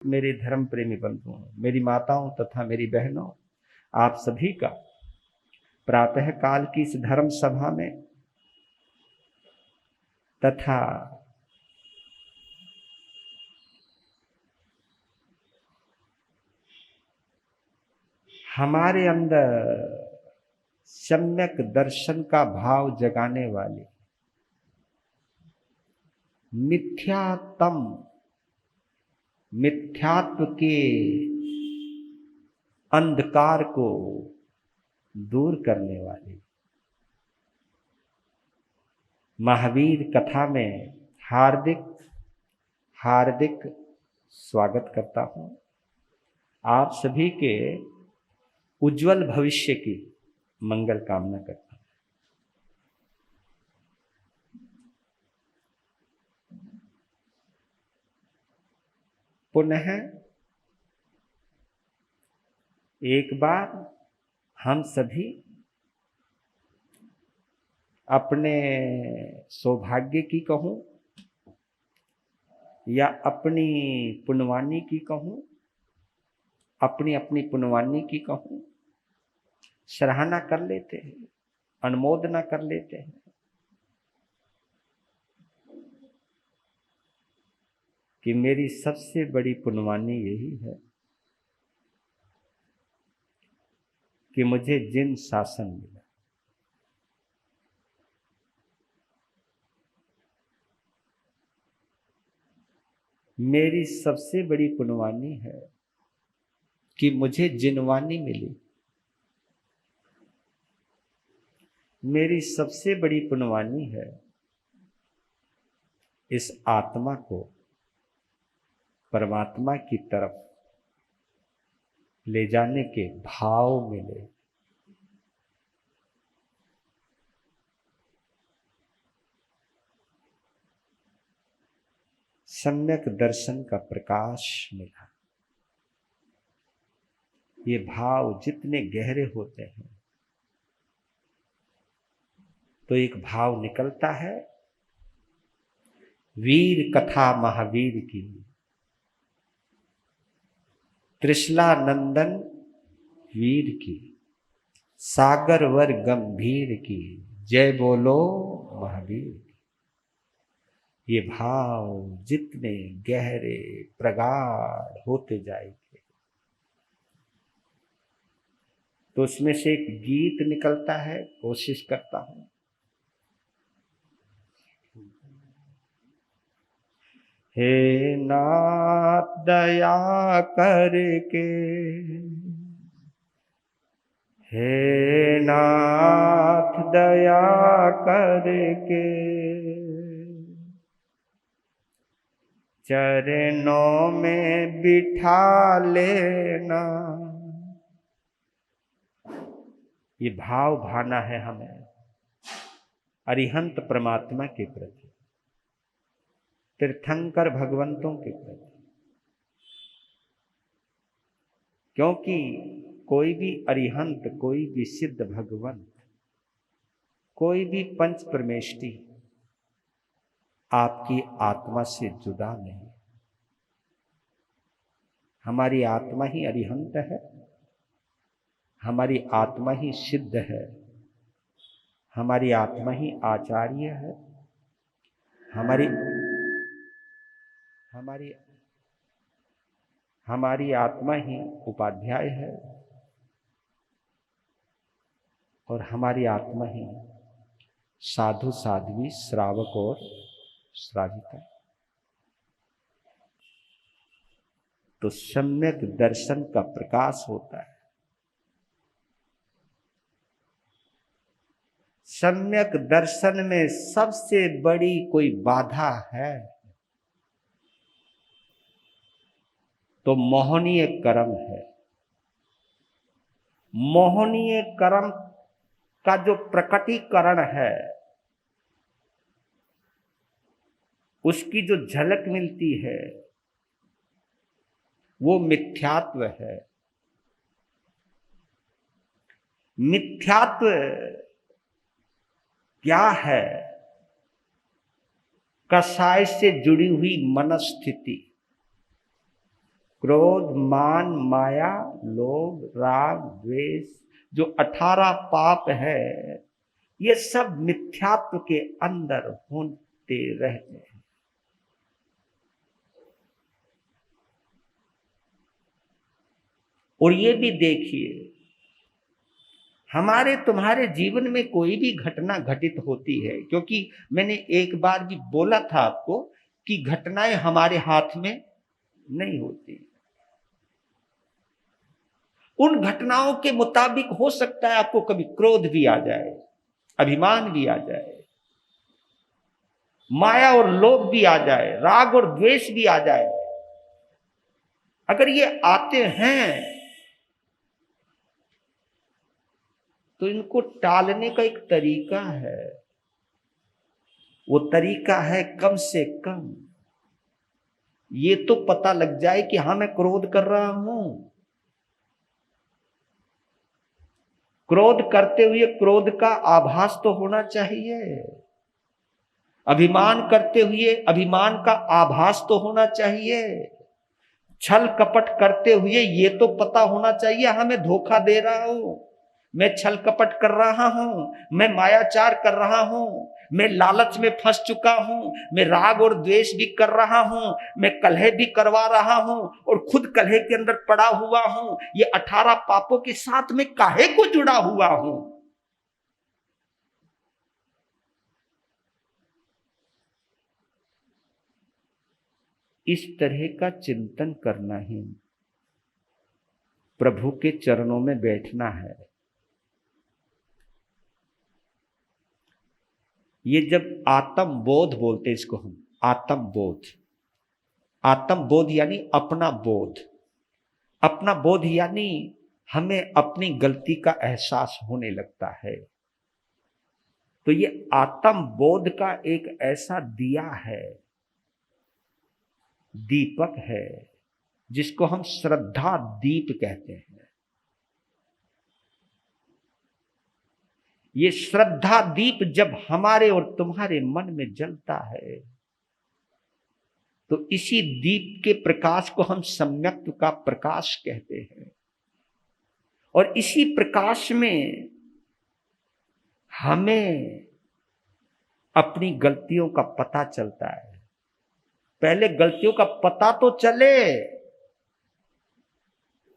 मेरे धर्म प्रेमी बंधुओं, मेरी माताओं तथा मेरी बहनों, आप सभी का प्रातः काल की इस धर्म सभा में तथा हमारे अंदर सम्यक दर्शन का भाव जगाने वाले मिथ्यात्व के अंधकार को दूर करने वाले महावीर कथा में हार्दिक हार्दिक स्वागत करता हूं। आप सभी के उज्जवल भविष्य की मंगल कामना करता हूं। पुनः एक बार हम सभी अपने सौभाग्य की कहूं या अपनी पुण्यवानी की कहूं, अपनी अपनी पुण्यवानी की कहूं, सराहना कर लेते हैं, अनुमोदना कर लेते हैं कि मेरी सबसे बड़ी पुण्यवानी यही है कि मुझे जिन शासन मिला। मेरी सबसे बड़ी पुण्यवानी है कि मुझे जिनवानी मिली। मेरी सबसे बड़ी पुण्यवानी है इस आत्मा को परमात्मा की तरफ ले जाने के भाव मिले। सम्यक दर्शन का प्रकाश मिला। ये भाव जितने गहरे होते हैं तो एक भाव निकलता है वीर कथा महावीर की, त्रिशला नंदन वीर की, सागर वर गंभीर की, जय बोलो महावीर की। ये भाव जितने गहरे प्रगाढ़ होते जाएंगे तो उसमें से एक गीत निकलता है। कोशिश करता हूं। हे नाथ दया करके, हे नाथ दया करके, चरणों में बिठा लेना। ये भाव भाना है हमें अरिहंत परमात्मा के प्रति, तीर्थंकर भगवंतों के प्रति। क्योंकि कोई भी अरिहंत, कोई भी सिद्ध भगवंत, कोई भी पंच परमेष्टि आपकी आत्मा से जुदा नहीं। हमारी आत्मा ही अरिहंत है, हमारी आत्मा ही सिद्ध है, हमारी आत्मा ही आचार्य है, हमारी हमारी हमारी आत्मा ही उपाध्याय है और हमारी आत्मा ही साधु साध्वी श्रावक और श्राविका। तो सम्यक दर्शन का प्रकाश होता है। सम्यक दर्शन में सबसे बड़ी कोई बाधा है तो मोहनीय कर्म है। मोहनीय कर्म का जो प्रकटीकरण है, उसकी जो झलक मिलती है वो मिथ्यात्व है। मिथ्यात्व क्या है? कसाय से जुड़ी हुई मनस्थिति। क्रोध, मान, माया, लोभ, राग, द्वेष, जो 18 पाप है, ये सब मिथ्यात्व के अंदर होते रहते हैं। और ये भी देखिए, हमारे तुम्हारे जीवन में कोई भी घटना घटित होती है, क्योंकि मैंने एक बार भी बोला था आपको कि घटनाएं हमारे हाथ में नहीं होती। उन घटनाओं के मुताबिक हो सकता है आपको कभी क्रोध भी आ जाए, अभिमान भी आ जाए, माया और लोभ भी आ जाए, राग और द्वेष भी आ जाए। अगर ये आते हैं तो इनको टालने का एक तरीका है। वो तरीका है कम से कम ये तो पता लग जाए कि हाँ मैं क्रोध कर रहा हूं। क्रोध करते हुए क्रोध का आभास तो होना चाहिए। अभिमान करते हुए अभिमान का आभास तो होना चाहिए। छल कपट करते हुए ये तो पता होना चाहिए हाँ मैं धोखा दे रहा हूं, मैं छल कपट कर रहा हूं, मैं मायाचार कर रहा हूं, मैं लालच में फंस चुका हूं, मैं राग और द्वेष भी कर रहा हूं, मैं कलह भी करवा रहा हूं और खुद कलह के अंदर पड़ा हुआ हूं। ये 18 पापों के साथ में काहे को जुड़ा हुआ हूं। इस तरह का चिंतन करना ही प्रभु के चरणों में बैठना है। ये जब आत्म बोध बोलते इसको हम, आत्म बोध, आत्म बोध यानी अपना बोध, अपना बोध यानी हमें अपनी गलती का एहसास होने लगता है। तो ये आत्म बोध का एक ऐसा दिया है, दीपक है, जिसको हम श्रद्धा दीप कहते हैं। ये श्रद्धा दीप जब हमारे और तुम्हारे मन में जलता है तो इसी दीप के प्रकाश को हम सम्यक्त्व का प्रकाश कहते हैं। और इसी प्रकाश में हमें अपनी गलतियों का पता चलता है। पहले गलतियों का पता तो चले,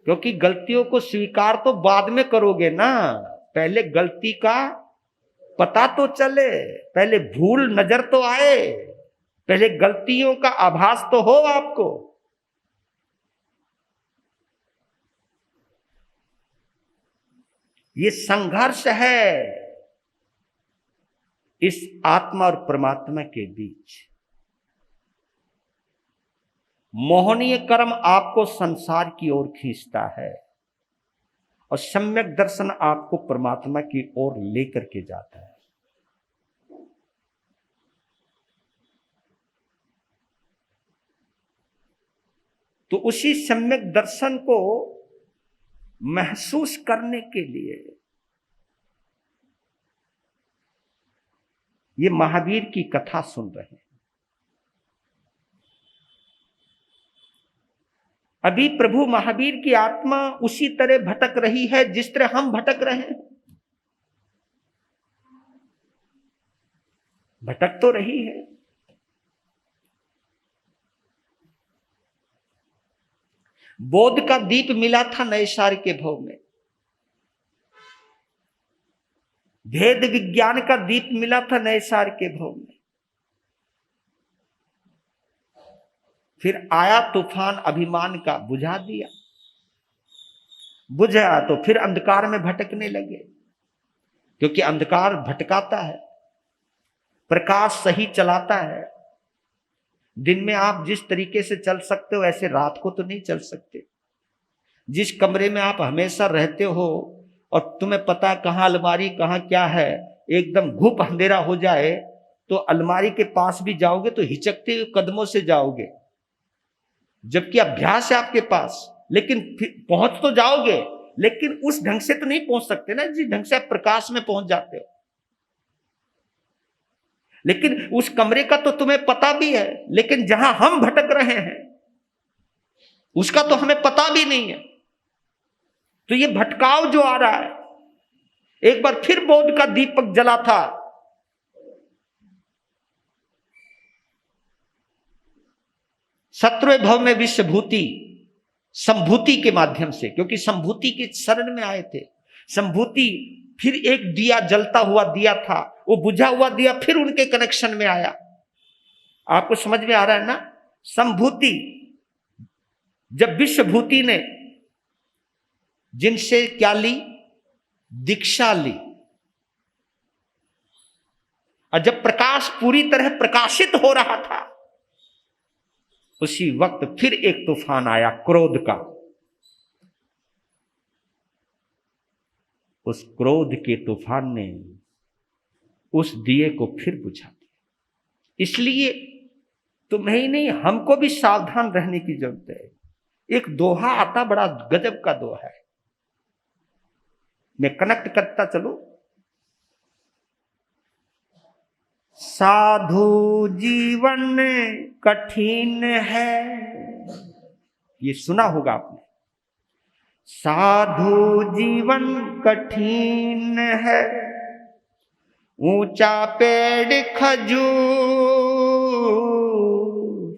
क्योंकि गलतियों को स्वीकार तो बाद में करोगे ना, पहले गलती का पता तो चले, पहले भूल नजर तो आए, पहले गलतियों का आभास तो हो आपको। ये संघर्ष है इस आत्मा और परमात्मा के बीच। मोहनीय कर्म आपको संसार की ओर खींचता है और सम्यक दर्शन आपको परमात्मा की ओर लेकर के जाता है। तो उसी सम्यक दर्शन को महसूस करने के लिए ये महावीर की कथा सुन रहे हैं। अभी प्रभु महावीर की आत्मा उसी तरह भटक रही है जिस तरह हम भटक रहे हैं। भटक तो रही है। बोध का दीप मिला था नैसार के भव में, भेद विज्ञान का दीप मिला था नैसार के भव में। फिर आया तूफान अभिमान का, बुझा दिया। बुझा तो फिर अंधकार में भटकने लगे, क्योंकि अंधकार भटकाता है, प्रकाश सही चलाता है। दिन में आप जिस तरीके से चल सकते हो ऐसे रात को तो नहीं चल सकते। जिस कमरे में आप हमेशा रहते हो और तुम्हें पता कहाँ अलमारी कहाँ क्या है, एकदम घुप अंधेरा हो जाए तो अलमारी के पास भी जाओगे तो हिचकते हुए कदमों से जाओगे, जबकि अभ्यास है आपके पास। लेकिन पहुंच तो जाओगे, लेकिन उस ढंग से तो नहीं पहुंच सकते ना जिस ढंग से आप प्रकाश में पहुंच जाते हो। लेकिन उस कमरे का तो तुम्हें पता भी है, लेकिन जहां हम भटक रहे हैं उसका तो हमें पता भी नहीं है। तो ये भटकाव जो आ रहा है, एक बार फिर बोध का दीपक जला था, सत्रह भव में विश्वभूति संभूति के माध्यम से, क्योंकि संभूति के शरण में आए थे। संभूति फिर एक दिया जलता हुआ दिया था, वो बुझा हुआ दिया फिर उनके कनेक्शन में आया। आपको समझ में आ रहा है ना? संभूति, जब विश्वभूति ने जिनसे क्या ली? दीक्षा ली। और जब प्रकाश पूरी तरह प्रकाशित हो रहा था, उसी वक्त फिर एक तूफान आया क्रोध का। उस क्रोध के तूफान ने उस दिए को फिर बुझा दिया। इसलिए तुम्हें ही नहीं, हमको भी सावधान रहने की जरूरत है। एक दोहा आता, बड़ा गजब का दोहा है, मैं कनेक्ट करता चलूं। साधु जीवन कठिन है, ये सुना होगा आपने। साधु जीवन कठिन है, ऊंचा पेड़ खजूर।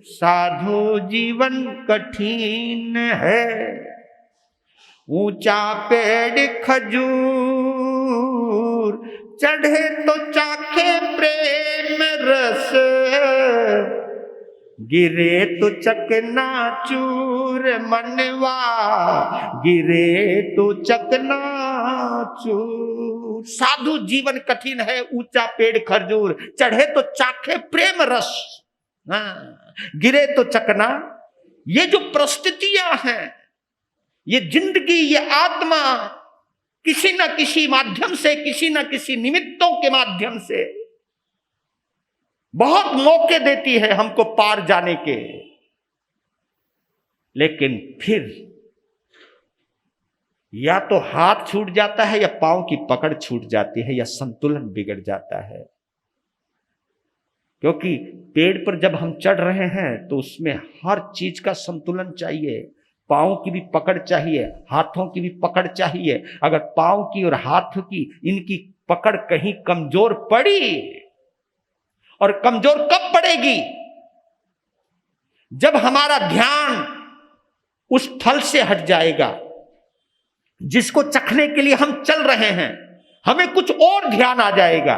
साधु जीवन कठिन है, ऊंचा पेड़ खजूर। चढ़े तो चाखे प्रेम रस, गिरे तो चकनाचूर। मनवा गिरे तो चकनाचूर। साधु जीवन कठिन है, ऊंचा पेड़ खजूर। चढ़े तो चाखे प्रेम रस, गिरे तो चकना। ये जो परिस्थितियां हैं, ये जिंदगी, ये आत्मा किसी न किसी माध्यम से, किसी न किसी निमित्तों के माध्यम से बहुत मौके देती है हमको पार जाने के। लेकिन फिर या तो हाथ छूट जाता है, या पांव की पकड़ छूट जाती है, या संतुलन बिगड़ जाता है। क्योंकि पेड़ पर जब हम चढ़ रहे हैं तो उसमें हर चीज का संतुलन चाहिए। पांव की भी पकड़ चाहिए, हाथों की भी पकड़ चाहिए। अगर पांव की और हाथों की, इनकी पकड़ कहीं कमजोर पड़ी, और कमजोर कब पड़ेगी? जब हमारा ध्यान उस फल से हट जाएगा जिसको चखने के लिए हम चल रहे हैं, हमें कुछ और ध्यान आ जाएगा।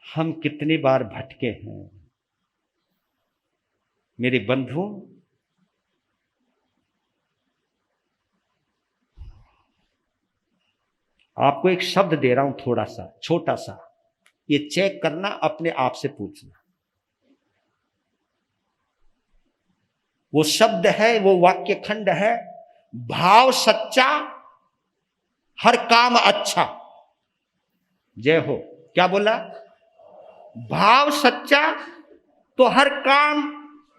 हम कितनी बार भटके हैं मेरे बंधु। आपको एक शब्द दे रहा हूं, थोड़ा सा, छोटा सा, ये चेक करना, अपने आप से पूछना। वो शब्द है, वो वाक्य खंड है, भाव सच्चा हर काम अच्छा। जय हो। क्या बोला? भाव सच्चा तो हर काम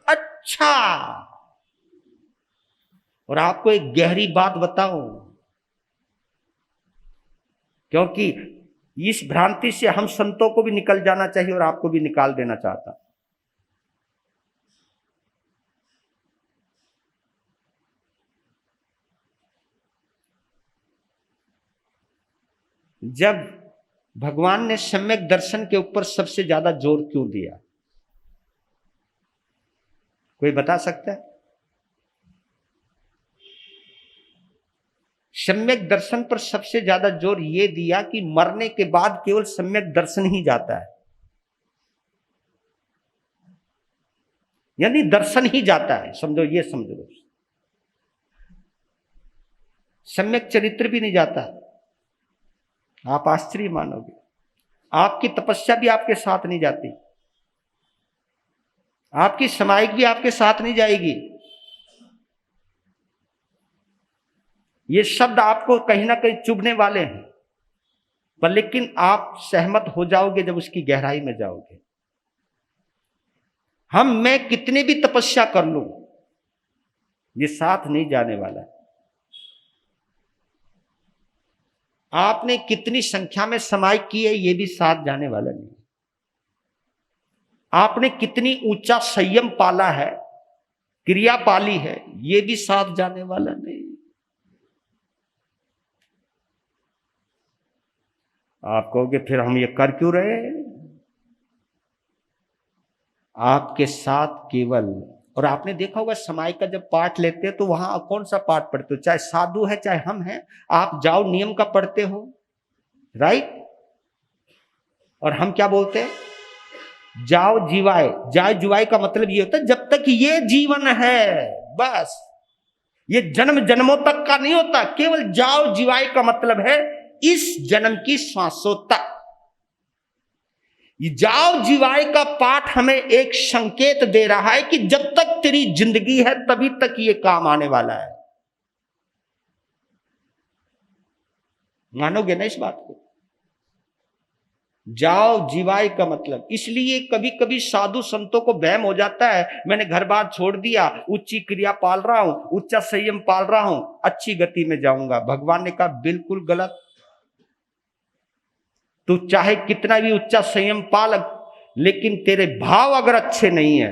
अच्छा। और आपको एक गहरी बात बताऊं, क्योंकि इस भ्रांति से हम संतों को भी निकल जाना चाहिए और आपको भी निकाल देना चाहता। जब भगवान ने सम्यक दर्शन के ऊपर सबसे ज्यादा जोर क्यों दिया? कोई बता सकता है? सम्यक दर्शन पर सबसे ज्यादा जोर यह दिया कि मरने के बाद केवल सम्यक दर्शन ही जाता है, यानी दर्शन ही जाता है। समझो, ये समझो, सम्यक चरित्र भी नहीं जाता। आप आश्चर्य मानोगे, आपकी तपस्या भी आपके साथ नहीं जाती, आपकी समायिक भी आपके साथ नहीं जाएगी। ये शब्द आपको कहीं ना कहीं चुभने वाले हैं, पर लेकिन आप सहमत हो जाओगे जब उसकी गहराई में जाओगे। मैं कितनी भी तपस्या कर लूं, ये साथ नहीं जाने वाला। आपने कितनी संख्या में समाई की है ये भी साथ जाने वाला नहीं। आपने कितनी ऊंचा संयम पाला है, क्रिया पाली है, ये भी साथ जाने वाला नहीं। आप कहोगे फिर हम ये कर क्यों रहे हैं? आपके साथ केवल, और आपने देखा होगा समाई का जब पाठ लेते हैं तो वहां कौन सा पाठ पढ़ते हो, चाहे साधु है चाहे हम हैं, आप जाओ नियम का पढ़ते हो, राइट? और हम क्या बोलते हैं? जाओ जीवाए। जाओ जीवाए का मतलब ये होता है जब तक ये जीवन है, बस ये जन्म जन्मों तक का नहीं होता। केवल जाओ जीवाए का मतलब है इस जन्म की श्वासों तक। ये जाओ जीवाए का पाठ हमें एक संकेत दे रहा है कि जब तक तेरी जिंदगी है तभी तक ये काम आने वाला है। मानोगे ना इस बात को? जाओ जीवाए का मतलब, इसलिए कभी कभी साधु संतों को वहम हो जाता है मैंने घर बार छोड़ दिया, उच्ची क्रिया पाल रहा हूं, उच्चा संयम पाल रहा हूं, अच्छी गति में जाऊंगा। भगवान ने कहा बिल्कुल गलत। तू चाहे कितना भी उच्चा संयम पाल, लेकिन तेरे भाव अगर अच्छे नहीं है,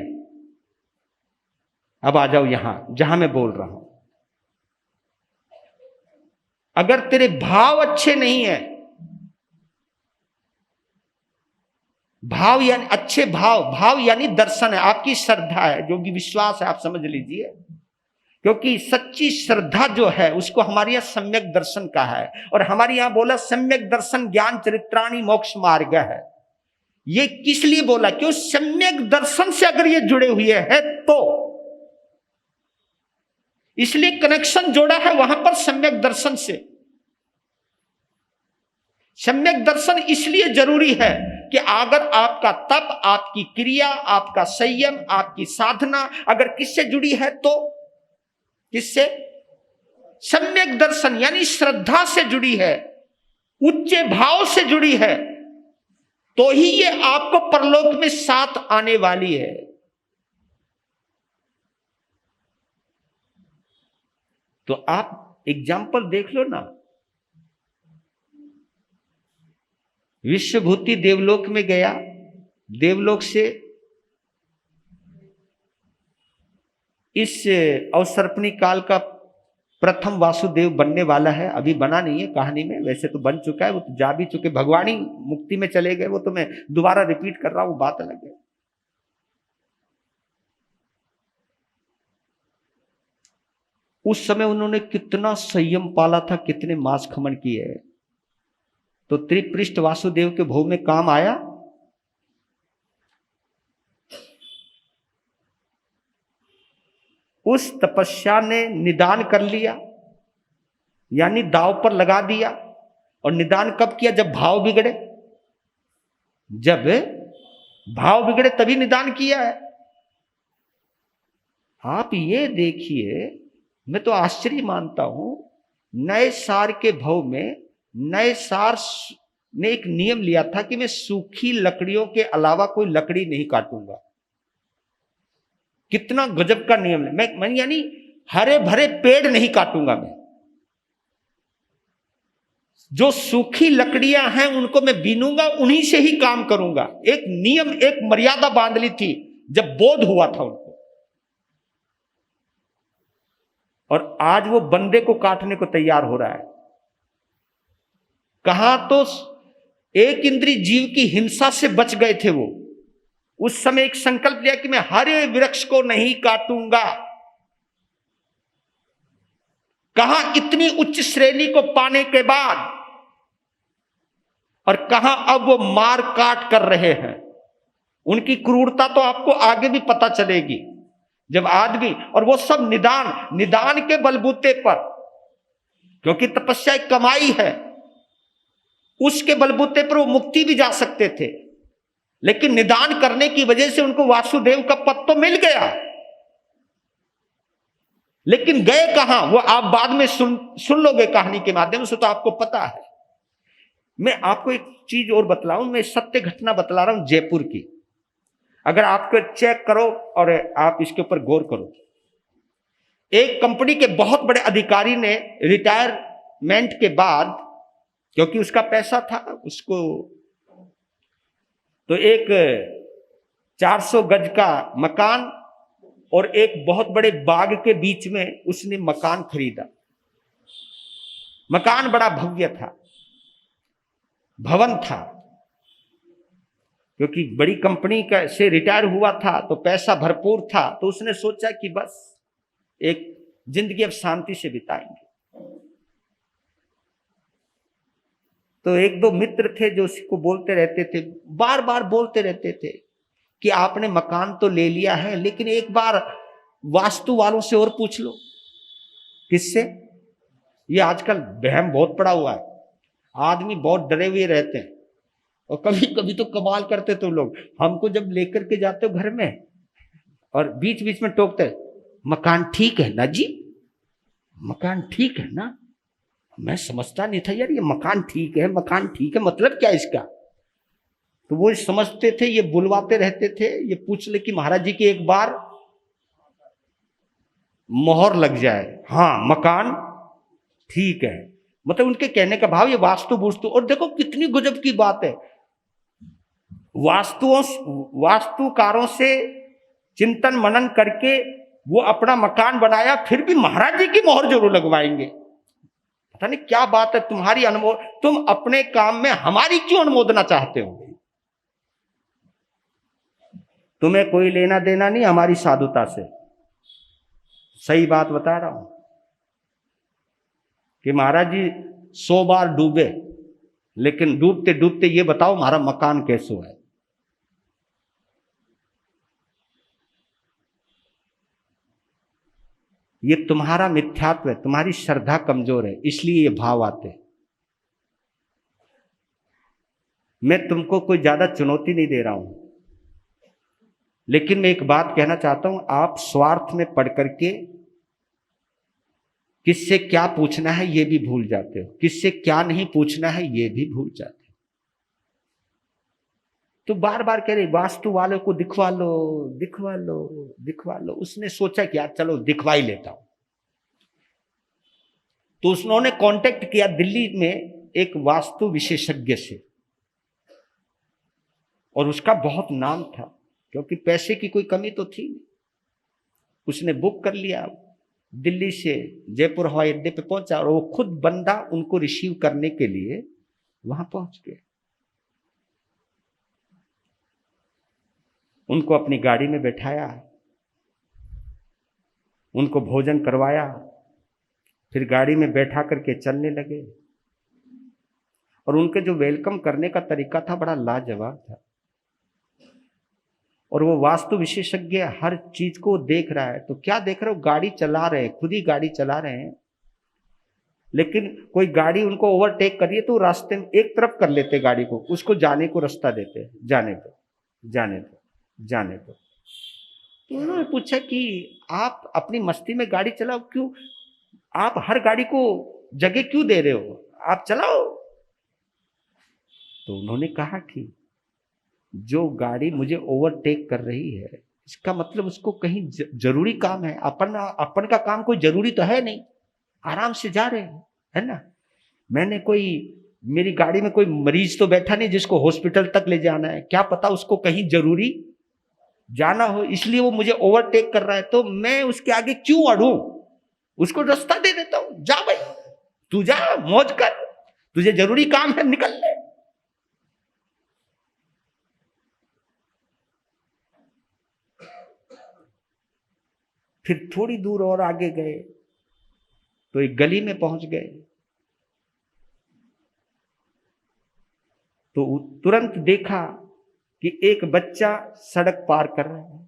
अब आ जाओ यहां जहां मैं बोल रहा हूं, अगर तेरे भाव अच्छे नहीं है, भाव यानी अच्छे भाव, भाव यानी दर्शन है, आपकी श्रद्धा है, जो भी विश्वास है आप समझ लीजिए, क्योंकि सच्ची श्रद्धा जो है उसको हमारे यहां सम्यक दर्शन का है। और हमारे यहां बोला सम्यक दर्शन ज्ञान चरित्राणी मोक्ष मार्ग है। ये किस लिए बोला? क्यों? सम्यक दर्शन से अगर ये जुड़े हुए हैं तो इसलिए कनेक्शन जोड़ा है वहां पर सम्यक दर्शन से। सम्यक दर्शन इसलिए जरूरी है कि अगर आपका तप, आपकी क्रिया, आपका संयम, आपकी साधना अगर किससे जुड़ी है तो किससे? सम्यक दर्शन यानी श्रद्धा से जुड़ी है, उच्च भाव से जुड़ी है, तो ही ये आपको परलोक में साथ आने वाली है। तो आप एग्जाम्पल देख लो ना, विश्वभूति देवलोक में गया, देवलोक से इस अवसर्पणी काल का प्रथम वासुदेव बनने वाला है। अभी बना नहीं है कहानी में, वैसे तो बन चुका है, वो तो जा भी चुके, भगवान ही मुक्ति में चले गए, वो तो मैं दोबारा रिपीट कर रहा हूं, बात अलग है। उस समय उन्होंने कितना संयम पाला था, कितने मांस खमन किए, तो त्रिपृष्ठ वासुदेव के भोग में काम आया। उस तपस्या ने निदान कर लिया, यानी दांव पर लगा दिया। और निदान कब किया? जब भाव बिगड़े, जब भाव बिगड़े तभी निदान किया है। आप ये देखिए, मैं तो आश्चर्य मानता हूं, नए सार के भाव में नए सार ने एक नियम लिया था कि मैं सूखी लकड़ियों के अलावा कोई लकड़ी नहीं काटूंगा। कितना गजब का नियम है। मैं यानी हरे भरे पेड़ नहीं काटूंगा मैं, जो सूखी लकड़ियां हैं उनको मैं बीनूंगा, उन्हीं से ही काम करूंगा। एक नियम, एक मर्यादा बांध ली थी जब बोध हुआ था उनको। और आज वो बंदे को काटने को तैयार हो रहा है। कहां तो एक इंद्रिय जीव की हिंसा से बच गए थे वो, उस समय एक संकल्प लिया कि मैं हरे वृक्ष को नहीं काटूंगा। कहां इतनी उच्च श्रेणी को पाने के बाद, और कहां अब वो मार काट कर रहे हैं। उनकी क्रूरता तो आपको आगे भी पता चलेगी जब आदमी, और वो सब निदान के बलबूते पर, क्योंकि तपस्या एक कमाई है, उसके बलबूते पर वो मुक्ति भी जा सकते थे, लेकिन निदान करने की वजह से उनको वासुदेव का पद तो मिल गया, लेकिन गए कहां वो आप बाद में सुन लोगे कहानी के माध्यम से, तो आपको पता है। मैं आपको एक चीज और बतलाऊं, मैं सत्य घटना बतला रहा हूं जयपुर की, अगर आपको चेक करो और आप इसके ऊपर गौर करो। एक कंपनी के बहुत बड़े अधिकारी ने रिटायरमेंट के बाद क्योंकि उसका पैसा था उसको। तो एक 400 गज का मकान और एक बहुत बड़े बाग के बीच में उसने मकान खरीदा। मकान बड़ा भव्य था, भवन था, क्योंकि बड़ी कंपनी का से रिटायर हुआ था तो पैसा भरपूर था। तो उसने सोचा कि बस एक जिंदगी अब शांति से बिताएंगे। तो एक दो मित्र थे जो उसको बोलते रहते थे, बार बार बोलते रहते थे कि आपने मकान तो ले लिया है, लेकिन एक बार वास्तु वालों से और पूछ लो। किससे? ये आजकल वहम बहुत पड़ा हुआ है, आदमी बहुत डरे हुए रहते हैं। और कभी कभी तो कमाल करते तो लोग, हमको जब लेकर के जाते हो घर में और बीच बीच में टोकते, मकान ठीक है ना जी, मकान ठीक है ना। मैं समझता नहीं था यार, ये मकान ठीक है, मकान ठीक है मतलब क्या इसका। तो वो समझते थे, ये बुलवाते रहते थे, ये पूछ ले कि महाराज जी की एक बार मोहर लग जाए, हाँ मकान ठीक है। मतलब उनके कहने का भाव ये वास्तु बुस्तु। और देखो कितनी गजब की बात है, वास्तुकारों से चिंतन मनन करके वो अपना मकान बनाया, फिर भी महाराज जी की मोहर जरूर लगवाएंगे। पता नहीं क्या बात है तुम्हारी तुम अपने काम में हमारी क्यों अनुमोदना चाहते हो? तुम्हें कोई लेना देना नहीं हमारी साधुता से। सही बात बता रहा हूं कि महाराज जी 100 बार डूबे, लेकिन डूबते डूबते ये बताओ हमारा मकान कैसे है। ये तुम्हारा मिथ्यात्व है, तुम्हारी श्रद्धा कमजोर है, इसलिए ये भाव आते। मैं तुमको कोई ज्यादा चुनौती नहीं दे रहा हूं, लेकिन मैं एक बात कहना चाहता हूं, आप स्वार्थ में पड़ करके किससे क्या पूछना है ये भी भूल जाते हो, किससे क्या नहीं पूछना है ये भी भूल जाते हो। तो बार बार कह रहे वास्तु वालों को दिखवा लो दिखवा लो दिखवा लो। उसने सोचा कि यार चलो दिखवा ही लेता हूं। तो उन्होंने कांटेक्ट किया दिल्ली में एक वास्तु विशेषज्ञ से, और उसका बहुत नाम था क्योंकि पैसे की कोई कमी तो थी नहीं। उसने बुक कर लिया, दिल्ली से जयपुर हवाई अड्डे पे पहुंचा और वो खुद बंदा उनको रिसीव करने के लिए वहां पहुंच गए। उनको अपनी गाड़ी में बैठाया, उनको भोजन करवाया, फिर गाड़ी में बैठा करके चलने लगे। और उनके जो वेलकम करने का तरीका था बड़ा लाजवाब था। और वो वास्तु विशेषज्ञ हर चीज को देख रहा है। तो क्या देख रहे हो, गाड़ी चला रहे हैं, खुद ही गाड़ी चला रहे हैं, लेकिन कोई गाड़ी उनको ओवरटेक कर रही है तो रास्ते में एक तरफ कर लेते गाड़ी को, उसको जाने को रास्ता देते, जाने दो जाने दो जाने दो। तो उन्होंने पूछा कि आप अपनी मस्ती में गाड़ी चलाओ, क्यों आप हर गाड़ी को जगह क्यों दे रहे हो, आप चलाओ। तो उन्होंने कहा कि जो गाड़ी मुझे ओवरटेक कर रही है इसका मतलब उसको कहीं जरूरी काम है। अपन का काम कोई जरूरी तो है नहीं, आराम से जा रहे हैं, है ना। मैंने कोई, मेरी गाड़ी में कोई मरीज तो बैठा नहीं जिसको हॉस्पिटल तक ले जाना है, क्या पता उसको कहीं जरूरी जाना हो, इसलिए वो मुझे ओवरटेक कर रहा है। तो मैं उसके आगे क्यों अड़ूं, उसको रास्ता दे देता हूं, जा भाई तू जा, मौज कर, तुझे जरूरी काम है, निकल ले। फिर थोड़ी दूर और आगे गए तो एक गली में पहुंच गए। तो तुरंत देखा कि एक बच्चा सड़क पार कर रहा है।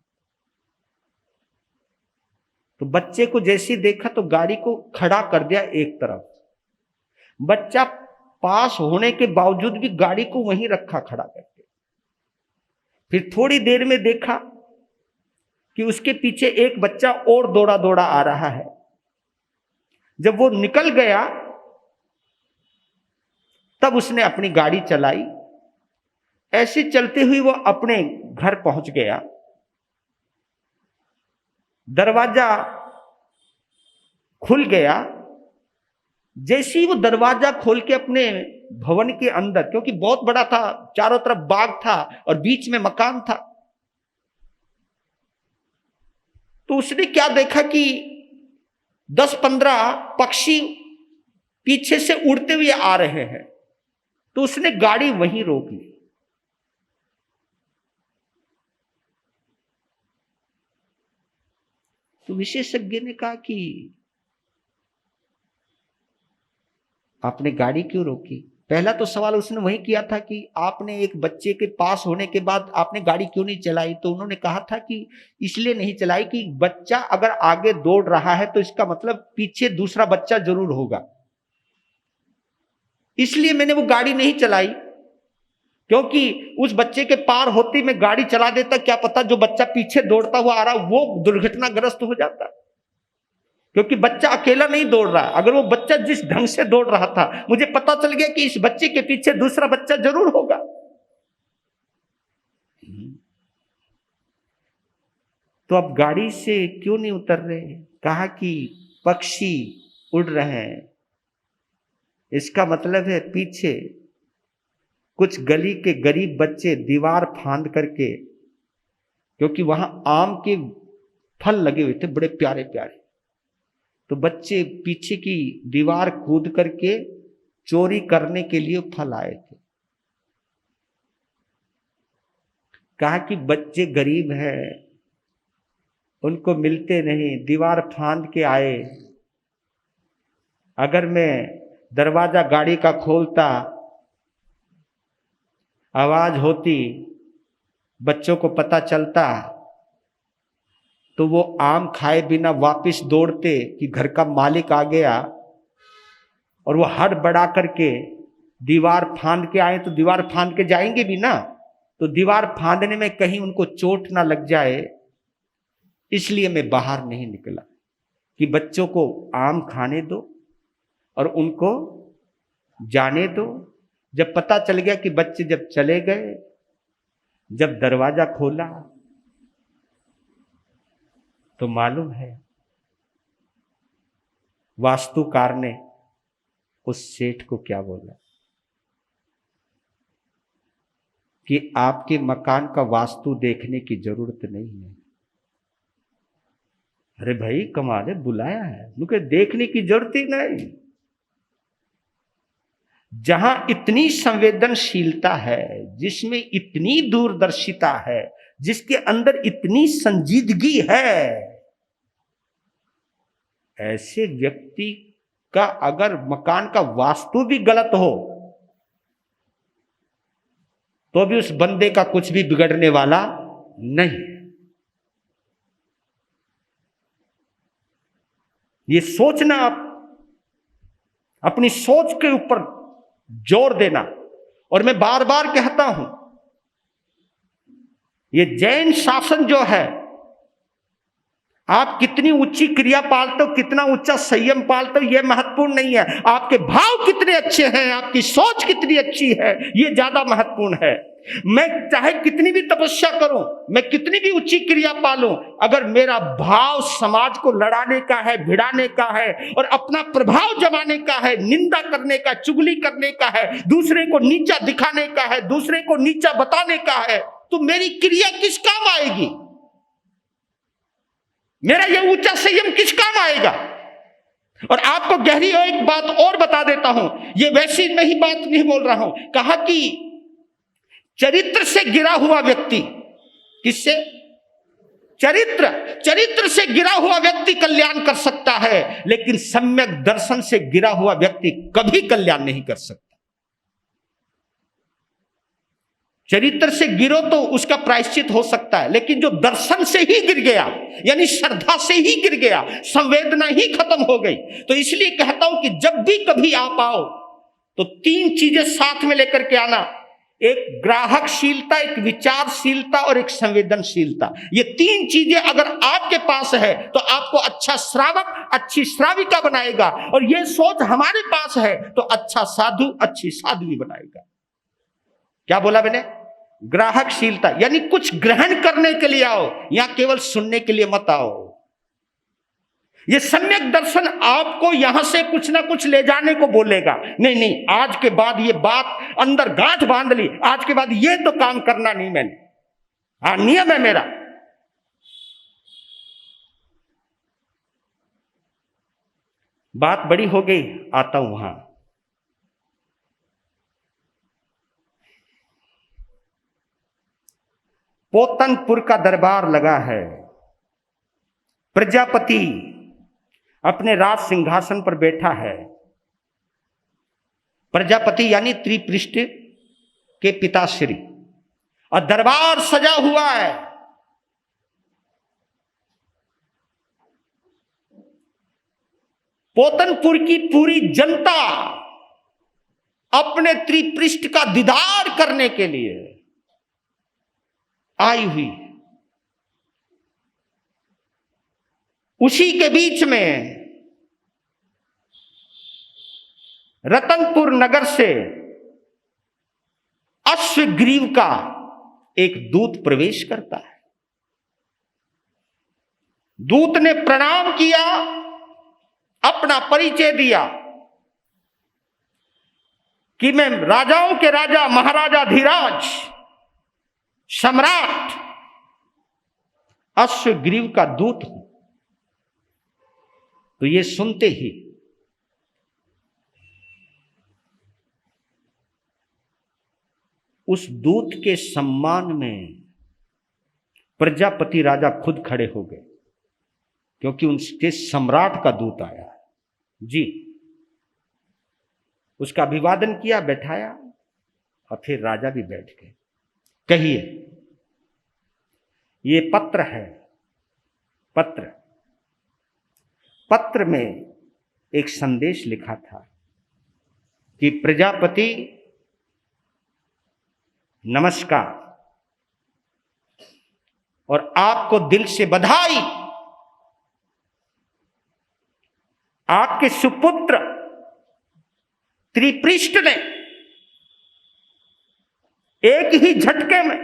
तो बच्चे को जैसे देखा तो गाड़ी को खड़ा कर दिया एक तरफ। बच्चा पास होने के बावजूद भी गाड़ी को वहीं रखा खड़ा करके। फिर थोड़ी देर में देखा कि उसके पीछे एक बच्चा और दौड़ा दौड़ा आ रहा है। जब वो निकल गया तब उसने अपनी गाड़ी चलाई। ऐसे चलते हुए वो अपने घर पहुंच गया। दरवाजा खुल गया, जैसे ही वो दरवाजा खोल के अपने भवन के अंदर, क्योंकि बहुत बड़ा था, चारों तरफ बाग था और बीच में मकान था, तो उसने क्या देखा कि 10-15 पक्षी पीछे से उड़ते हुए आ रहे हैं। तो उसने गाड़ी वहीं रोक ली। तो विशेषज्ञ ने कहा कि आपने गाड़ी क्यों रोकी? पहला तो सवाल उसने वही किया था कि आपने एक बच्चे के पास होने के बाद आपने गाड़ी क्यों नहीं चलाई? तो उन्होंने कहा था कि इसलिए नहीं चलाई कि बच्चा अगर आगे दौड़ रहा है तो इसका मतलब पीछे दूसरा बच्चा जरूर होगा, इसलिए मैंने वो गाड़ी नहीं चलाई। क्योंकि उस बच्चे के पार होते मैं गाड़ी चला देता, क्या पता जो बच्चा पीछे दौड़ता हुआ आ रहा वो दुर्घटनाग्रस्त हो जाता, क्योंकि बच्चा अकेला नहीं दौड़ रहा। अगर वो बच्चा जिस ढंग से दौड़ रहा था, मुझे पता चल गया कि इस बच्चे के पीछे दूसरा बच्चा जरूर होगा। तो अब गाड़ी से क्यों नहीं उतर रहे? कहा कि पक्षी उड़ रहे हैं, इसका मतलब है पीछे कुछ गली के गरीब बच्चे दीवार फांद करके, क्योंकि वहां आम के फल लगे हुए थे बड़े प्यारे प्यारे, तो बच्चे पीछे की दीवार कूद करके चोरी करने के लिए फल आए थे। कहा कि बच्चे गरीब हैं, उनको मिलते नहीं, दीवार फांद के आए। अगर मैं दरवाजा गाड़ी का खोलता, आवाज होती, बच्चों को पता चलता, तो वो आम खाए बिना वापस दौड़ते कि घर का मालिक आ गया, और वो हड़बड़ा करके दीवार फांद के आए तो दीवार फांद के जाएंगे भी ना, तो दीवार फांदने में कहीं उनको चोट ना लग जाए, इसलिए मैं बाहर नहीं निकला कि बच्चों को आम खाने दो और उनको जाने दो। जब पता चल गया कि बच्चे जब चले गए, जब दरवाजा खोला तो मालूम है वास्तुकार ने उस सेठ को क्या बोला कि आपके मकान का वास्तु देखने की जरूरत नहीं है। अरे भाई कमाल है, बुलाया है, उनके देखने की जरूरत ही नहीं। जहां इतनी संवेदनशीलता है, जिसमें इतनी दूरदर्शिता है, जिसके अंदर इतनी संजीदगी है, ऐसे व्यक्ति का अगर मकान का वास्तु भी गलत हो तो भी उस बंदे का कुछ भी बिगड़ने वाला नहीं। ये सोचना, आप अपनी सोच के ऊपर जोर देना। और मैं बार बार कहता हूं, ये जैन शासन जो है, आप कितनी ऊंची क्रिया पालते हो, कितना ऊंचा संयम पालते हो, यह महत्वपूर्ण नहीं है। आपके भाव कितने अच्छे हैं, आपकी सोच कितनी अच्छी है, यह ज्यादा महत्वपूर्ण है। मैं चाहे कितनी भी तपस्या करूं, मैं कितनी भी ऊंची क्रिया पालूं, अगर मेरा भाव समाज को लड़ाने का है, भिड़ाने का है और अपना प्रभाव जमाने का है, निंदा करने का, चुगली करने का है, दूसरे को नीचा दिखाने का है, दूसरे को नीचा बताने का है, तो मेरी क्रिया किस काम आएगी? मेरा यह ऊंचा संयम किस काम आएगा? और आपको गहरी एक बात और बता देता हूं, यह वैसी नहीं बात नहीं बोल रहा हूं। कहा कि चरित्र से गिरा हुआ व्यक्ति, किससे? चरित्र से गिरा हुआ व्यक्ति कल्याण कर सकता है, लेकिन सम्यक दर्शन से गिरा हुआ व्यक्ति कभी कल्याण नहीं कर सकता। चरित्र से गिरो तो उसका प्रायश्चित हो सकता है, लेकिन जो दर्शन से ही गिर गया, यानी श्रद्धा से ही गिर गया, संवेदना ही खत्म हो गई। तो इसलिए कहता हूं कि जब भी कभी आप आओ तो 3 चीजें साथ में लेकर के आना। एक ग्राहकशीलता, एक विचारशीलता और एक संवेदनशीलता। ये 3 चीजें अगर आपके पास है तो आपको अच्छा श्रावक, अच्छी श्राविका बनाएगा। और ये सोच हमारे पास है तो अच्छा साधु, अच्छी साध्वी बनाएगा। क्या बोला मैंने? ग्राहकशीलता, यानी कुछ ग्रहण करने के लिए आओ, यहां केवल सुनने के लिए मत आओ। ये सम्यक दर्शन आपको यहां से कुछ ना कुछ ले जाने को बोलेगा। नहीं नहीं, आज के बाद ये बात अंदर गांठ बांध ली, आज के बाद ये तो काम करना नहीं मैंने, हाँ नियम है मेरा। बात बड़ी हो गई, आता हूं वहां। पोतनपुर का दरबार लगा है। प्रजापति अपने राज सिंहासन पर बैठा है। प्रजापति यानी त्रिपृष्ठ के पिताश्री, और दरबार सजा हुआ है। पोतनपुर की पूरी जनता अपने त्रिपृष्ठ का दीदार करने के लिए आई हुई। उसी के बीच में रतनपुर नगर से अश्वग्रीव का एक दूत प्रवेश करता है। दूत ने प्रणाम किया, अपना परिचय दिया कि मैं राजाओं के राजा महाराजा धीराज सम्राट अश्वग्रीव का दूत हूं। तो ये सुनते ही उस दूत के सम्मान में प्रजापति राजा खुद खड़े हो गए, क्योंकि उनके सम्राट का दूत आया है जी। उसका अभिवादन किया, बैठाया, और फिर राजा भी बैठ गए। कहिए, ये पत्र है। पत्र में एक संदेश लिखा था कि प्रजापति नमस्कार, और आपको दिल से बधाई। आपके सुपुत्र त्रिपृष्ठ ने एक ही झटके में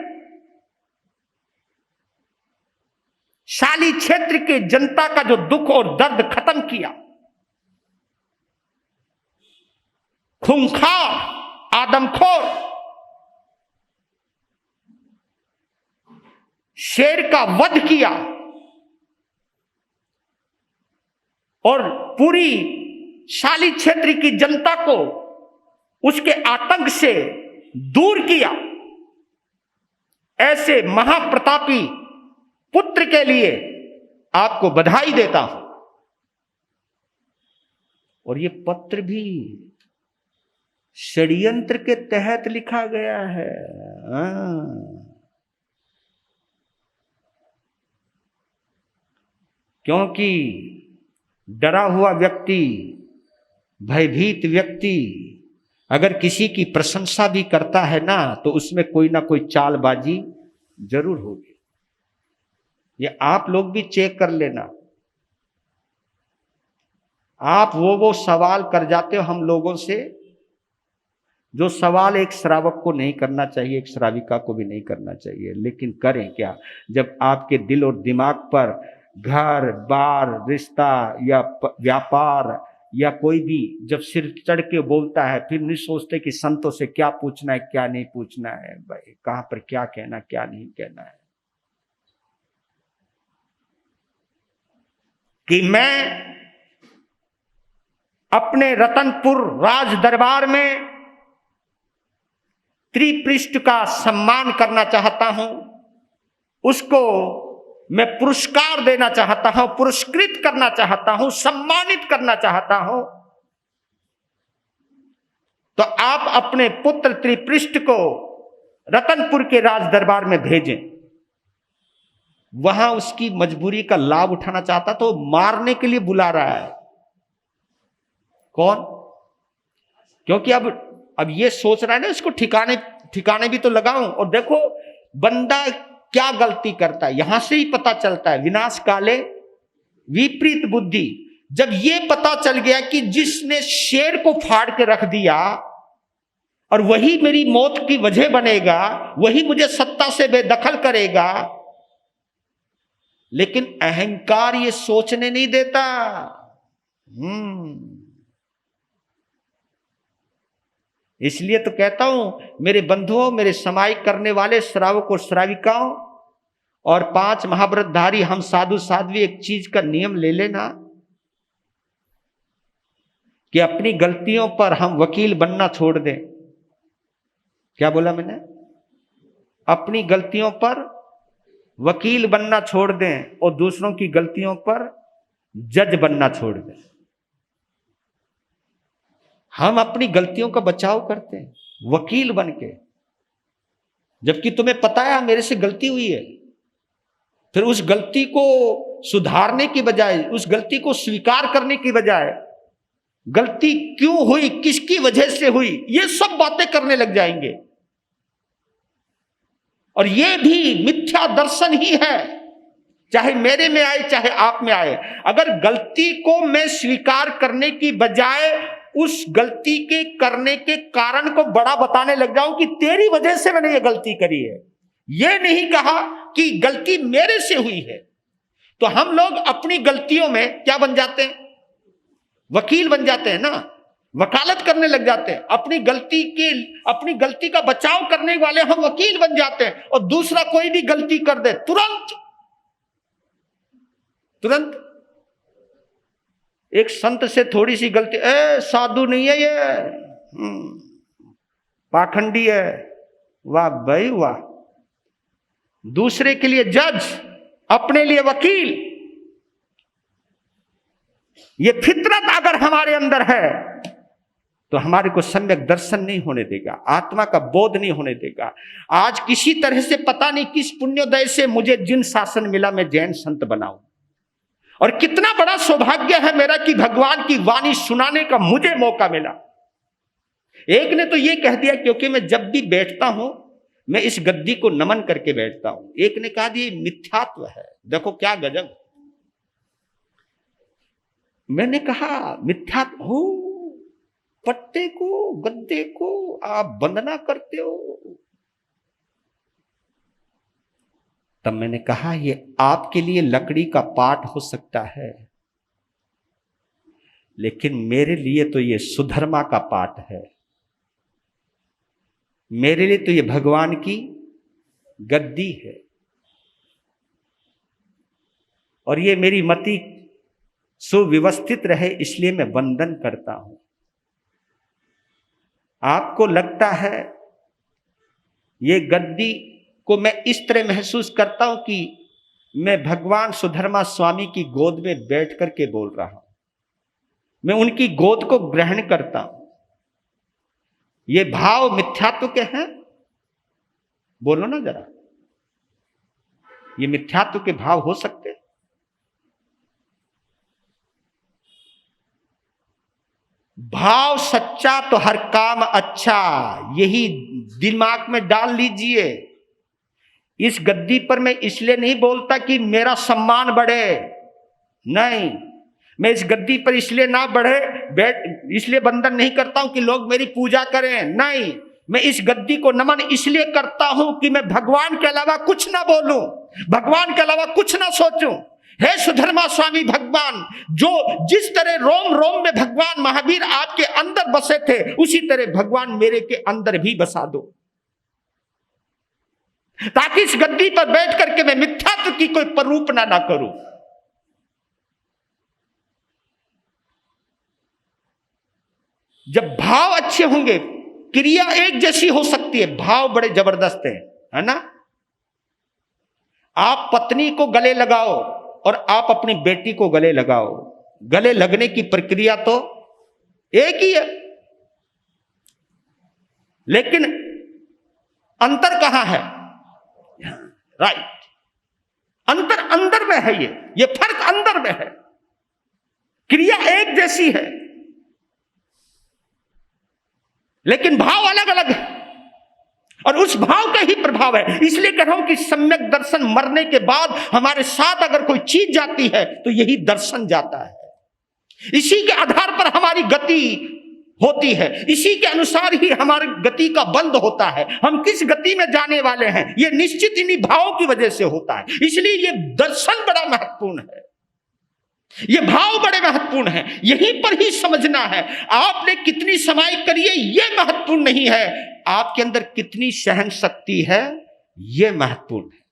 शाली क्षेत्र के जनता का जो दुख और दर्द खत्म किया। खूंखार, आदमखोर शेर का वध किया और पूरी शाली क्षेत्र की जनता को उसके आतंक से दूर किया। ऐसे महाप्रतापी पुत्र के लिए आपको बधाई देता हूं। और ये पत्र भी षड्यंत्र के तहत लिखा गया है। क्योंकि डरा हुआ व्यक्ति, भयभीत व्यक्ति अगर किसी की प्रशंसा भी करता है ना, तो उसमें कोई ना कोई चालबाजी जरूर होगी। ये आप लोग भी चेक कर लेना। आप वो सवाल कर जाते हो हम लोगों से, जो सवाल एक श्रावक को नहीं करना चाहिए, एक श्राविका को भी नहीं करना चाहिए। लेकिन करें क्या, जब आपके दिल और दिमाग पर घर बार, रिश्ता या व्यापार या कोई भी जब सिर चढ़ के बोलता है, फिर नहीं सोचते कि संतों से क्या पूछना है, क्या नहीं पूछना है, भाई कहां पर क्या कहना, क्या नहीं कहना है। कि मैं अपने रतनपुर राज दरबार में त्रिपृष्ठ का सम्मान करना चाहता हूं, उसको मैं पुरस्कार देना चाहता हूं, पुरस्कृत करना चाहता हूं, सम्मानित करना चाहता हूं। तो आप अपने पुत्र त्रिपृष्ठ को रतनपुर के राज दरबार में भेजें। वहां उसकी मजबूरी का लाभ उठाना चाहता, तो मारने के लिए बुला रहा है। कौन? क्योंकि अब ये सोच रहा है ना, इसको ठिकाने भी तो लगाऊं। और देखो बंदा क्या गलती करता है, यहां से ही पता चलता है। विनाश काले विपरीत बुद्धि। जब ये पता चल गया कि जिसने शेर को फाड़ के रख दिया और वही मेरी मौत की वजह बनेगा, वही मुझे सत्ता से बेदखल करेगा, लेकिन अहंकार ये सोचने नहीं देता। इसलिए तो कहता हूं मेरे बंधुओं, मेरे समाई करने वाले श्रावकों श्राविकाओं और 5 महाव्रतधारी हम साधु साध्वी, एक चीज का नियम ले लेना कि अपनी गलतियों पर हम वकील बनना छोड़ दें। क्या बोला मैंने? अपनी गलतियों पर वकील बनना छोड़ दें और दूसरों की गलतियों पर जज बनना छोड़ दें। हम अपनी गलतियों का बचाव करते हैं वकील बन के, जबकि तुम्हें पता है मेरे से गलती हुई है। फिर उस गलती को सुधारने की बजाय, उस गलती को स्वीकार करने की बजाय, गलती क्यों हुई, किसकी वजह से हुई, ये सब बातें करने लग जाएंगे। और ये भी मिथ्या दर्शन ही है, चाहे मेरे में आए चाहे आप में आए। अगर गलती को मैं स्वीकार करने की बजाय उस गलती के करने के कारण को बड़ा बताने लग जाऊं कि तेरी वजह से मैंने ये गलती करी है, ये नहीं कहा कि गलती मेरे से हुई है, तो हम लोग अपनी गलतियों में क्या बन जाते हैं? वकील बन जाते हैं ना, वकालत करने लग जाते हैं। अपनी गलती का बचाव करने वाले हम वकील बन जाते हैं। और दूसरा कोई भी गलती कर दे तुरंत एक संत से थोड़ी सी गलती, साधु नहीं है ये, पाखंडी है, वाह भाई वाह। दूसरे के लिए जज, अपने लिए वकील। ये फितरत अगर हमारे अंदर है तो हमारे को सम्यक दर्शन नहीं होने देगा, आत्मा का बोध नहीं होने देगा। आज किसी तरह से पता नहीं किस पुण्योदय से मुझे जिन शासन मिला, मैं जैन संत बनाऊं। और कितना बड़ा सौभाग्य है मेरा कि भगवान की वाणी सुनाने का मुझे मौका मिला। एक ने तो ये कह दिया, क्योंकि मैं जब भी बैठता हूं मैं इस गद्दी को नमन करके बैठता हूं। एक ने कहा ये मिथ्यात्व है। देखो क्या गजब। मैंने कहा मिथ्यात्व हो, पट्टे को, गद्दे को आप वंदना करते हो। तब मैंने कहा ये आपके लिए लकड़ी का पाट हो सकता है, लेकिन मेरे लिए तो ये सुधर्मा का पाट है। मेरे लिए तो ये भगवान की गद्दी है। और ये मेरी मति सुव्यवस्थित रहे इसलिए मैं वंदन करता हूं। आपको लगता है ये गद्दी को मैं इस तरह महसूस करता हूं कि मैं भगवान सुधर्मा स्वामी की गोद में बैठ करके बोल रहा हूं, मैं उनकी गोद को ग्रहण करता हूं। ये भाव मिथ्यात्व के हैं? बोलो ना जरा, ये मिथ्यात्व के भाव हो सकते हैं? भाव सच्चा तो हर काम अच्छा, यही दिमाग में डाल लीजिए। इस गद्दी पर मैं इसलिए नहीं बोलता कि मेरा सम्मान बढ़े, नहीं। मैं इस गद्दी पर इसलिए ना बढ़े इसलिए वंदन नहीं करता हूं कि लोग मेरी पूजा करें, नहीं। मैं इस गद्दी को नमन इसलिए करता हूं कि मैं भगवान के अलावा कुछ ना बोलूं, भगवान के अलावा कुछ ना सोचूं। हे सुधर्मा स्वामी भगवान, जो जिस तरह रोम रोम में भगवान महावीर आपके अंदर बसे थे, उसी तरह भगवान मेरे के अंदर भी बसा दो, ताकि इस गद्दी पर बैठ करके मैं मिथ्यात्व की कोई प्ररूपना ना करूं। जब भाव अच्छे होंगे, क्रिया एक जैसी हो सकती है, भाव बड़े जबरदस्त है ना। आप पत्नी को गले लगाओ और आप अपनी बेटी को गले लगाओ, गले लगने की प्रक्रिया तो एक ही है, लेकिन अंतर कहां है? राइट, अंतर अंदर में है। ये फर्क अंदर में है। क्रिया एक जैसी है लेकिन भाव अलग अलग है, और उस भाव का ही प्रभाव है। इसलिए कह रहा हूं कि सम्यक दर्शन मरने के बाद हमारे साथ अगर कोई चीज जाती है तो यही दर्शन जाता है। इसी के आधार पर हमारी गति होती है, इसी के अनुसार ही हमारी गति का बंद होता है। हम किस गति में जाने वाले हैं ये निश्चित इन्हीं भावों की वजह से होता है। इसलिए ये दर्शन बड़ा महत्वपूर्ण है, ये भाव बड़े महत्वपूर्ण है, यहीं पर ही समझना है। आपने कितनी समाई करी है ये महत्वपूर्ण नहीं है, आपके अंदर कितनी सहन शक्ति है ये महत्वपूर्ण है।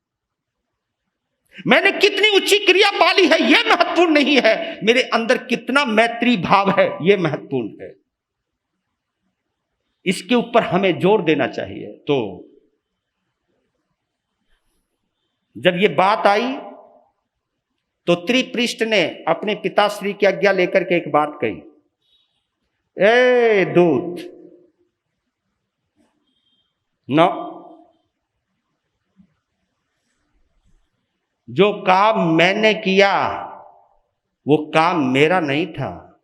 मैंने कितनी ऊंची क्रिया पाली है यह महत्वपूर्ण नहीं है, मेरे अंदर कितना मैत्री भाव है यह महत्वपूर्ण है। इसके ऊपर हमें जोर देना चाहिए। तो जब यह बात आई तो त्रिपृष्ठ ने अपने पिताश्री की आज्ञा लेकर के एक बात कही, ए दूत, न जो काम मैंने किया वो काम मेरा नहीं था,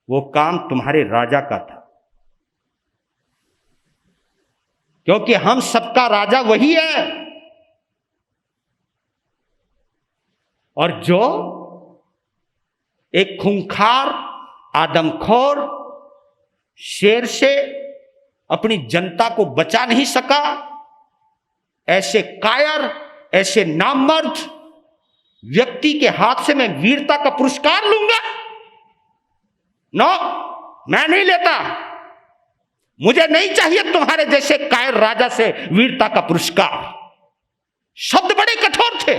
वो काम तुम्हारे राजा का था, क्योंकि हम सबका राजा वही है। और जो एक खूंखार आदमखोर शेर से अपनी जनता को बचा नहीं सका, ऐसे कायर, ऐसे नामर्द व्यक्ति के हाथ से मैं वीरता का पुरस्कार लूंगा? नो, मैं नहीं लेता। मुझे नहीं चाहिए तुम्हारे जैसे कायर राजा से वीरता का पुरस्कार। शब्द बड़े कठोर थे,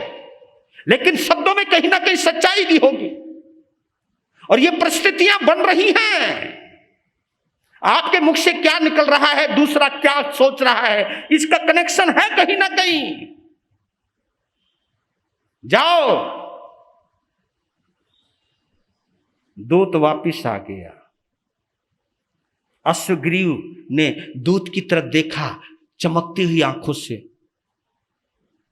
लेकिन शब्दों में कहीं ना कहीं सच्चाई भी होगी। और ये परिस्थितियां बन रही हैं, आपके मुख से क्या निकल रहा है, दूसरा क्या सोच रहा है, इसका कनेक्शन है कहीं ना कहीं। जाओ। दूत वापिस आ गया। अश्वग्रीव ने दूत की तरफ देखा चमकती हुई आंखों से।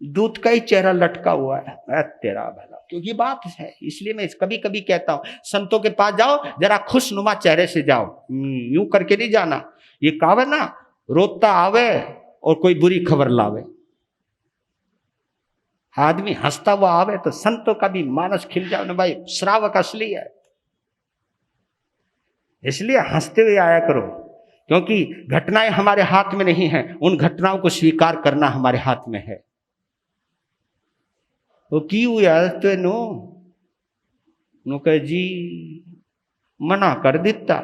दूत का ही चेहरा लटका हुआ है। तेरा भला, क्योंकि बात है, इसलिए मैं कभी कभी कहता हूं संतों के पास जाओ, जरा खुशनुमा चेहरे से जाओ, यूं करके नहीं जाना। ये कहावत ना, रोता आवे और कोई बुरी खबर लावे। आदमी हंसता हुआ आवे तो संतों का भी मानस खिल जाओ ना भाई, श्रावक असली है। इसलिए हंसते हुए आया करो, क्योंकि घटनाएं हमारे हाथ में नहीं है, उन घटनाओं को स्वीकार करना हमारे हाथ में है। तो की हुआ तो नो कहे जी मना कर देता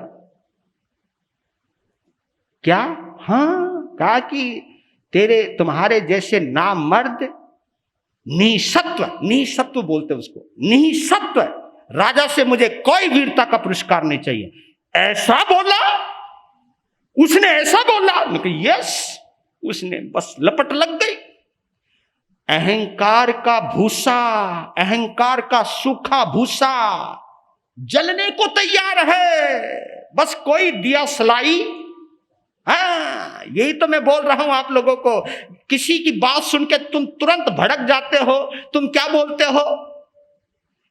क्या? हाँ, कहा कि तुम्हारे जैसे नामर्द निसत्व बोलते उसको, निसत्व राजा से मुझे कोई वीरता का पुरस्कार नहीं चाहिए। ऐसा बोला उसने, ऐसा बोला। यस, उसने बस लपट लग गई। अहंकार का भूसा, अहंकार का सूखा भूसा जलने को तैयार है, बस कोई दिया सलाई। हाँ, यही तो मैं बोल रहा हूं आप लोगों को। किसी की बात सुन के तुम तुरंत भड़क जाते हो। तुम क्या बोलते हो,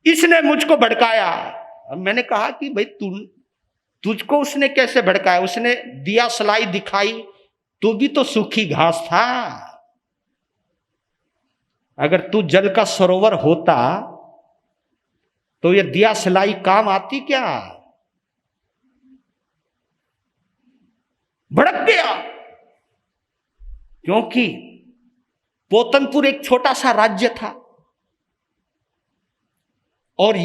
इसने मुझको भड़काया। अब मैंने कहा कि भाई तुझको उसने कैसे भड़काया? उसने दिया सलाई दिखाई, तू भी तो सूखी घास था। अगर तू जल का सरोवर होता तो ये दिया सलाई काम आती क्या? भड़क गया, क्योंकि पोतनपुर एक छोटा सा राज्य था और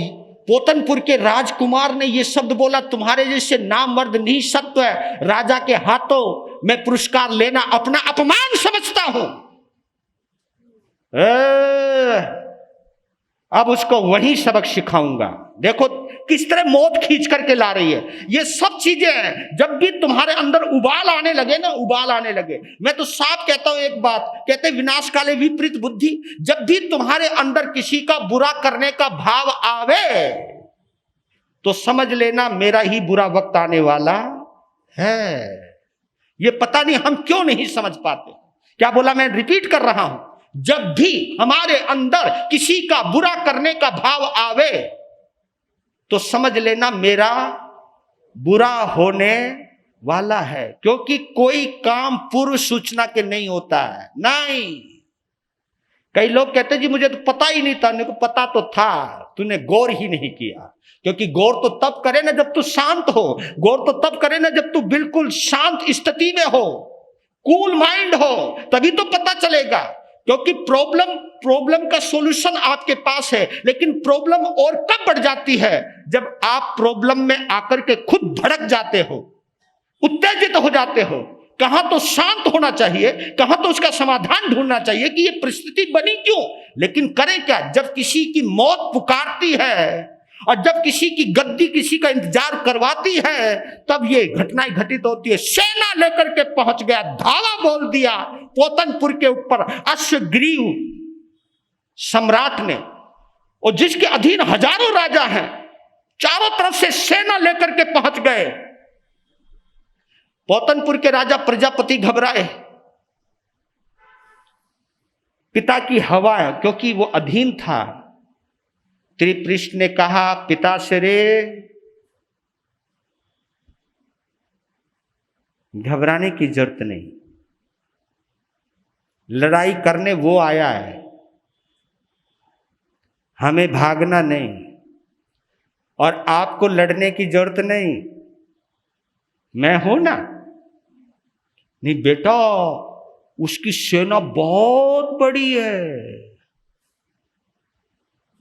पोतनपुर के राजकुमार ने यह शब्द बोला, तुम्हारे जैसे नामर्द निसत्व राजा के हाथों मैं पुरस्कार लेना अपना अपमान समझता हूं। अब उसको वही सबक सिखाऊंगा। देखो किस तरह मौत खींच करके ला रही है। ये सब चीजें हैं, जब भी तुम्हारे अंदर उबाल आने लगे ना, उबाल आने लगे, मैं तो साफ कहता हूं एक बात, कहते विनाश काले विपरीत बुद्धि। जब भी तुम्हारे अंदर किसी का बुरा करने का भाव आवे तो समझ लेना मेरा ही बुरा वक्त आने वाला है। ये पता नहीं हम क्यों नहीं समझ पाते। क्या बोला? मैं रिपीट कर रहा हूं, जब भी हमारे अंदर किसी का बुरा करने का भाव आवे तो समझ लेना मेरा बुरा होने वाला है। क्योंकि कोई काम पूर्व सूचना के नहीं होता है। नहीं, कई लोग कहते जी मुझे तो पता ही नहीं था। मेरे को पता तो था, तूने गौर ही नहीं किया। क्योंकि गौर तो तब करे ना जब तू शांत हो, गौर तो तब करे ना जब तू बिल्कुल शांत स्थिति में हो, कूल माइंड हो, तभी तो पता चलेगा। क्योंकि प्रॉब्लम का सॉल्यूशन आपके पास है, लेकिन प्रॉब्लम और कब बढ़ जाती है जब आप प्रॉब्लम में आकर के खुद भड़क जाते हो, उत्तेजित हो जाते हो। कहां तो शांत होना चाहिए, कहां तो उसका समाधान ढूंढना चाहिए कि ये परिस्थिति बनी क्यों। लेकिन करें क्या, जब किसी की मौत पुकारती है और जब किसी की गद्दी किसी का इंतजार करवाती है, तब ये घटनाएं घटित होती है। सेना लेकर के पहुंच गया, धावा बोल दिया पोतनपुर के ऊपर अश्वग्रीव सम्राट ने, और जिसके अधीन हजारों राजा हैं, चारों तरफ से सेना लेकर के पहुंच गए। पोतनपुर के राजा प्रजापति घबराए, पिता की हवा है, क्योंकि वो अधीन था। त्रिपृष्ठ ने कहा पिता से रे घबराने की जरूरत नहीं, लड़ाई करने वो आया है, हमें भागना नहीं और आपको लड़ने की जरूरत नहीं, मैं हूं ना। नहीं बेटा, उसकी सेना बहुत बड़ी है।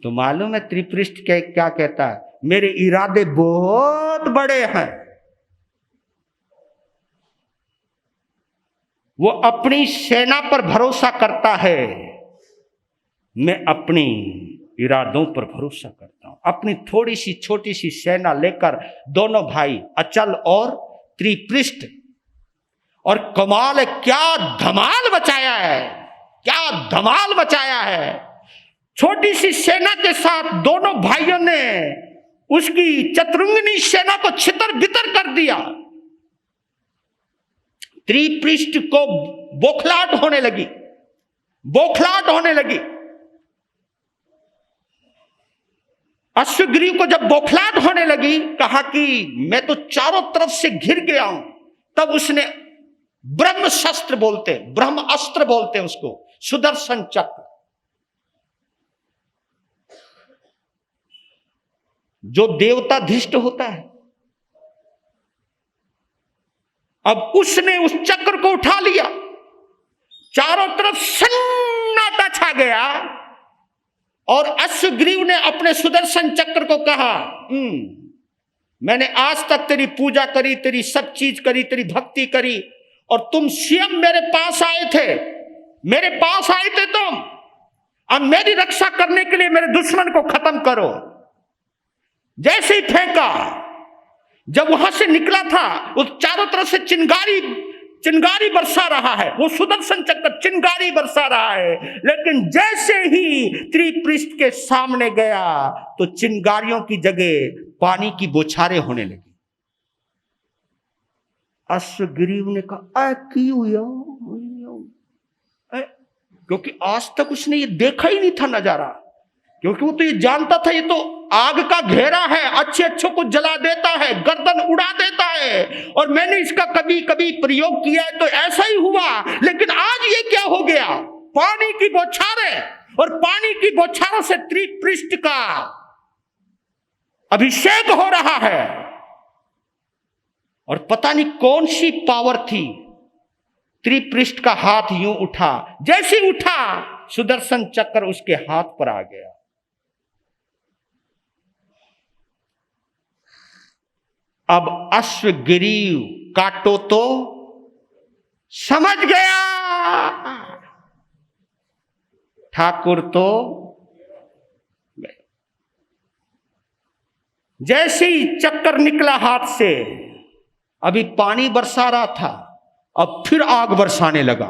तो मालूम है त्रिपृष्ठ क्या कहता है, मेरे इरादे बहुत बड़े हैं। वो अपनी सेना पर भरोसा करता है, मैं अपनी इरादों पर भरोसा करता हूं। अपनी थोड़ी सी छोटी सी सेना लेकर दोनों भाई अचल और त्रिपृष्ठ, और कमाल है, क्या धमाल मचाया है, क्या धमाल मचाया है। छोटी सी सेना के साथ दोनों भाइयों ने उसकी चतुरंगिनी सेना को छितर बितर कर दिया। त्रिपृष्ठ को बौखलाहट होने लगी, बौखलाहट होने लगी। अश्वग्रीव को जब बौखलाहट होने लगी, कहा कि मैं तो चारों तरफ से घिर गया हूं। तब उसने ब्रह्म शस्त्र बोलते, ब्रह्म अस्त्र बोलते हैं उसको, सुदर्शन चक्र, जो देवताधिष्ट होता है। अब उसने उस चक्र को उठा लिया, चारों तरफ सन्नाटा छा गया, और अश्वग्रीव ने अपने सुदर्शन चक्र को कहा, मैंने आज तक तेरी पूजा करी, तेरी सब चीज करी, तेरी भक्ति करी, और तुम स्वयं मेरे पास आए थे, मेरे पास आए थे तुम, अब मेरी रक्षा करने के लिए मेरे दुश्मन को खत्म करो। जैसे ही फेंका, जब वहां से निकला था, उस चारों तरफ से चिंगारी बरसा रहा है, वो सुदर्शन चक्र चिंगारी बरसा रहा है। लेकिन जैसे ही त्रिपृष्ठ के सामने गया, तो चिंगारियों की जगह पानी की बौछारें होने लगी। अश्वग्रीव ने कहा क्योंकि आज तक उसने ये देखा ही नहीं था नजारा, क्योंकि वो तो ये जानता था ये तो आग का घेरा है, अच्छे अच्छों को जला देता है, गर्दन उड़ा देता है, और मैंने इसका कभी कभी प्रयोग किया है तो ऐसा ही हुआ। लेकिन आज ये क्या हो गया, पानी की बौछारें, और पानी की बौछारों से त्रिपृष्ठ का अभिषेक हो रहा है। और पता नहीं कौन सी पावर थी, त्रिपृष्ठ का हाथ यूं उठा, जैसे उठा सुदर्शन चक्र उसके हाथ पर आ गया। अब अश्वग्रीव काटो तो समझ गया, ठाकुर तो जैसे ही चक्कर निकला हाथ से, अभी पानी बरसा रहा था, अब फिर आग बरसाने लगा।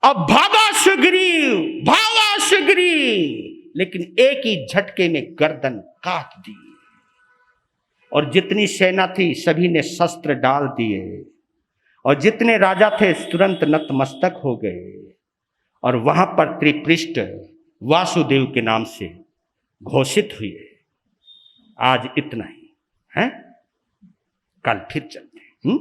अब भागा अश्वग्रीव, लेकिन एक ही झटके में गर्दन काट दी, और जितनी सेना थी सभी ने शस्त्र डाल दिए, और जितने राजा थे तुरंत नतमस्तक हो गए। और वहां पर त्रिपृष्ठ वासुदेव के नाम से घोषित हुए। आज इतना ही है, कल फिर चलते हैं।